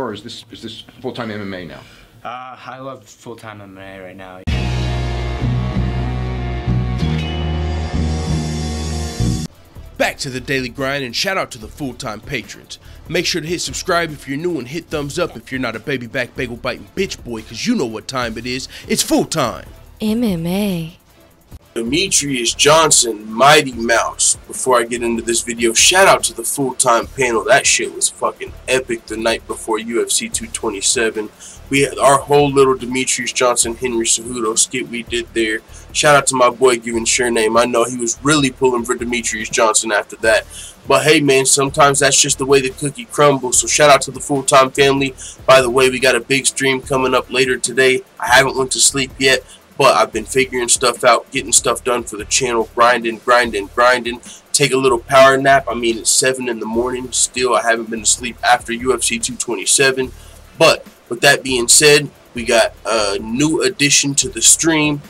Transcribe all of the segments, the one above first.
Or is this full-time MMA now? I love full-time MMA right now. Back to the daily grind, and shout out to the full-time patrons. Make sure to hit subscribe if you're new and hit thumbs up if you're not a baby back bagel biting bitch boy, cause you know what time it is. It's full-time MMA. Demetrious Johnson, Mighty Mouse. Before I get into this video, shout out to the full-time panel. That shit was fucking epic the night before UFC 227. We had our whole little Demetrious Johnson, Henry Cejudo skit we did there. Shout out to my boy giving Surname. I know he was really pulling for Demetrious Johnson after that. But hey man, sometimes that's just the way the cookie crumbles. So shout out to the full-time family. By the way, we got a big stream coming up later today. I haven't went to sleep yet, but I've been figuring stuff out, getting stuff done for the channel, grinding. Take a little power nap. I mean, it's 7 in the morning. Still, I haven't been to sleep after UFC 227. But with that being said, we got a new addition to the stream.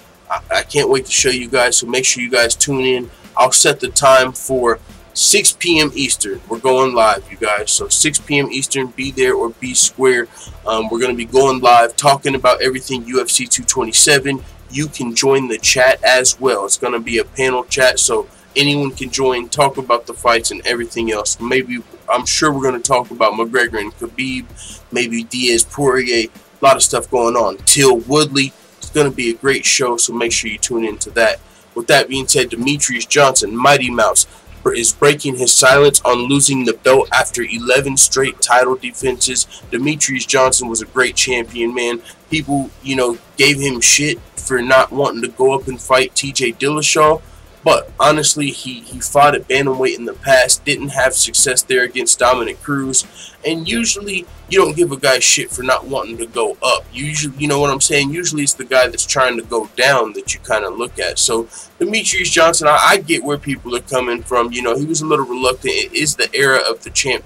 I can't wait to show you guys, so make sure you guys tune in. I'll set the time for 6 p.m. Eastern. We're going live, you guys. So 6 p.m. Eastern, be there or be square. We're going to be going live, talking about everything UFC 227. You can join the chat as well. It's going to be a panel chat, so anyone can join, talk about the fights and everything else. Maybe, I'm sure we're going to talk about McGregor and Khabib, maybe Diaz-Poirier, a lot of stuff going on. Till Woodley. It's going to be a great show, so make sure you tune into that. With that being said, Demetrious Johnson, Mighty Mouse, is breaking his silence on losing the belt after 11 straight title defenses. Demetrious Johnson was a great champion, man. People, you know, gave him shit for not wanting to go up and fight TJ Dillashaw. But honestly, he fought at bantamweight in the past, didn't have success there against Dominic Cruz. And usually, you don't give a guy shit for not wanting to go up. Usually, you know what I'm saying? Usually it's the guy that's trying to go down that you kind of look at. So, Demetrious Johnson, I get where people are coming from. You know, he was a little reluctant. It is the era of the champ.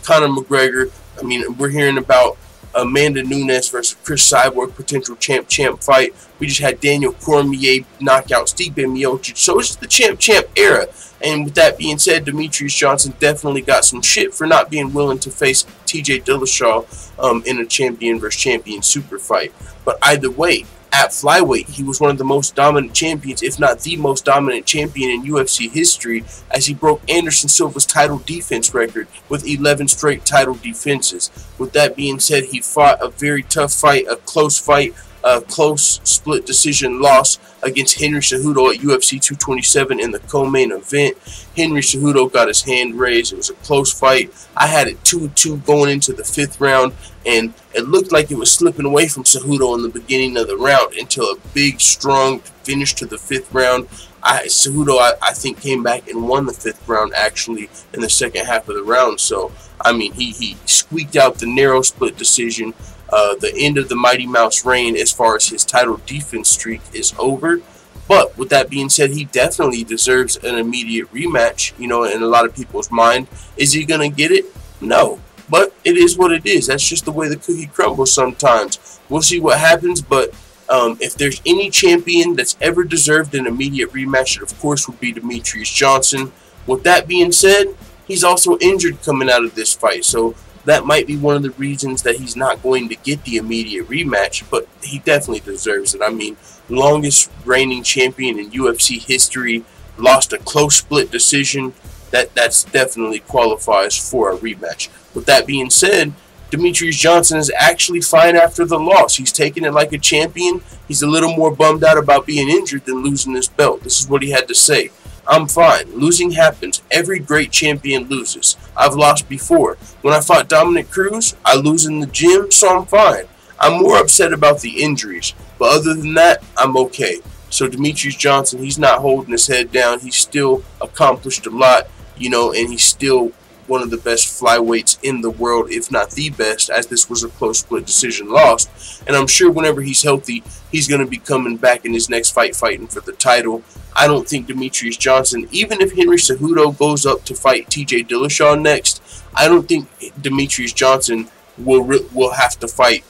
Conor McGregor. I mean, we're hearing about Amanda Nunes versus Chris Cyborg potential champ fight. We just had Daniel Cormier knock out Stipe Miocic. So it's the champ era. And with that being said, Demetrious Johnson definitely got some shit for not being willing to face TJ Dillashaw in a champion versus champion super fight. But either way, at flyweight, he was one of the most dominant champions, if not the most dominant champion in UFC history, as he broke Anderson Silva's title defense record with 11 straight title defenses. With that being said, he fought a very tough fight, a close split decision loss against Henry Cejudo at UFC 227 in the co-main event. Henry Cejudo got his hand raised. It was a close fight. I had it 2-2 going into the 5th round, and it looked like it was slipping away from Cejudo in the beginning of the round until a big, strong finish to the 5th round. Cejudo, I think, came back and won the 5th round, actually, in the second half of the round. So, I mean, he squeaked out the narrow split decision. The end of the Mighty Mouse reign as far as his title defense streak is over. But with that being said, he definitely deserves an immediate rematch, you know, in a lot of people's mind. Is he going to get it? No. But it is what it is. That's just the way the cookie crumbles sometimes. We'll see what happens, but if there's any champion that's ever deserved an immediate rematch, it of course would be Demetrious Johnson. With that being said, he's also injured coming out of this fight, so that might be one of the reasons that he's not going to get the immediate rematch, but he definitely deserves it. I mean, longest reigning champion in UFC history, lost a close split decision. That's definitely qualifies for a rematch. With that being said, Demetrious Johnson is actually fine after the loss. He's taking it like a champion. He's a little more bummed out about being injured than losing his belt. This is what he had to say. I'm fine. Losing happens. Every great champion loses. I've lost before. When I fought Dominic Cruz, I lose in the gym, so I'm fine. I'm more upset about the injuries, but other than that, I'm okay. So Demetrious Johnson, he's not holding his head down. He's still accomplished a lot, you know, and he's still one of the best flyweights in the world, if not the best, as this was a close split decision lost. And I'm sure whenever he's healthy, he's going to be coming back in his next fight fighting for the title. I don't think Demetrious Johnson, even if Henry Cejudo goes up to fight TJ Dillashaw next, I don't think Demetrious Johnson will have to fight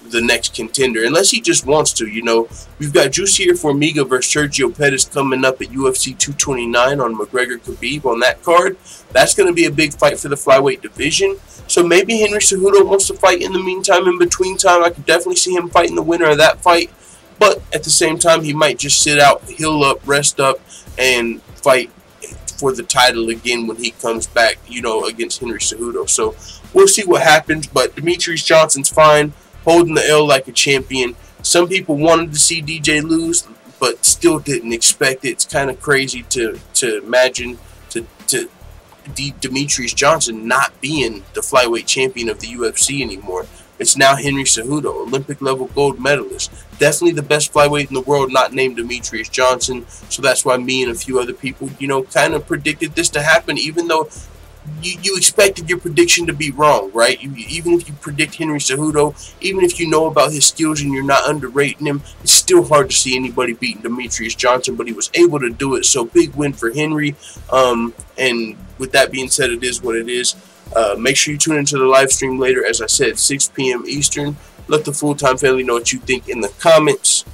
the next contender, unless he just wants to. You know, we've got Jussier Formiga versus Sergio Pettis coming up at UFC 229 on McGregor Khabib on that card. That's going to be a big fight for the flyweight division. So maybe Henry Cejudo wants to fight in the meantime, in between time. I could definitely see him fighting the winner of that fight. But at the same time, he might just sit out, heal up, rest up, and fight for the title again when he comes back, you know, against Henry Cejudo. So we'll see what happens. But Demetrious Johnson's fine, holding the L like a champion. Some people wanted to see DJ lose, but still didn't expect it. It's kind of crazy to imagine Demetrious Johnson not being the flyweight champion of the UFC anymore. It's now Henry Cejudo, Olympic level gold medalist. Definitely the best flyweight in the world, not named Demetrious Johnson. So that's why me and a few other people, you know, kind of predicted this to happen, even though you expected your prediction to be wrong, right? Even if you predict Henry Cejudo, even if you know about his skills and you're not underrating him, it's still hard to see anybody beating Demetrious Johnson, but he was able to do it. So big win for Henry. And with that being said, it is what it is. Make sure you tune into the live stream later, as I said, 6 p.m. Eastern. Let the full-time family know what you think in the comments.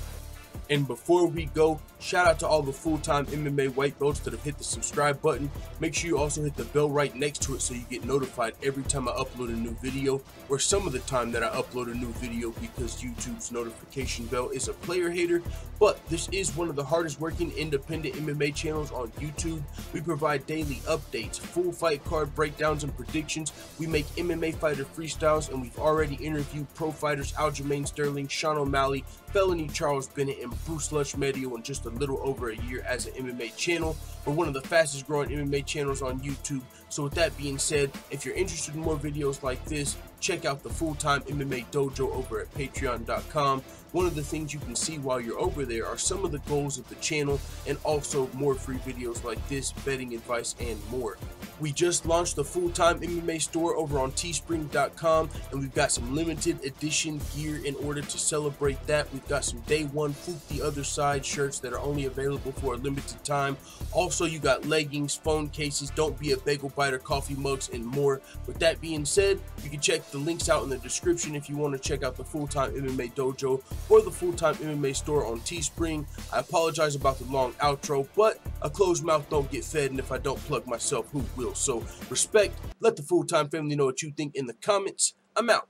And before we go, shout out to all the full-time MMA white belts that have hit the subscribe button. Make sure you also hit the bell right next to it so you get notified every time I upload a new video, or some of the time that I upload a new video, because YouTube's notification bell is a player hater. But this is one of the hardest working independent MMA channels on YouTube. We provide daily updates, full fight card breakdowns and predictions. We make MMA fighter freestyles, and we've already interviewed pro fighters Aljamain Sterling, Sean O'Malley, Felony Charles Bennett, and Bruce Lushmedio in just a little over a year as an MMA channel. We're one of the fastest growing MMA channels on YouTube. So with that being said, if you're interested in more videos like this, check out the Full-Time MMA Dojo over at patreon.com. One of the things you can see while you're over there are some of the goals of the channel, and also more free videos like this, betting advice, and more. We just launched the Full-Time MMA store over on teespring.com, and we've got some limited edition gear in order to celebrate that. We've got some Day One Foop the Other Side shirts that are only available for a limited time. Also, you got leggings, phone cases, Don't Be a Bagel Biter coffee mugs, and more. With that being said, you can check the links out in the description if you want to check out the Full-Time MMA Dojo or the Full-Time MMA store on Teespring. I apologize about the long outro, but a closed mouth don't get fed, and if I don't plug myself, who will? So respect. Let the Full-Time family know what you think in the comments. I'm out.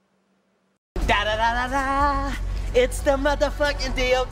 Da da da da da. It's the motherfucking DOG.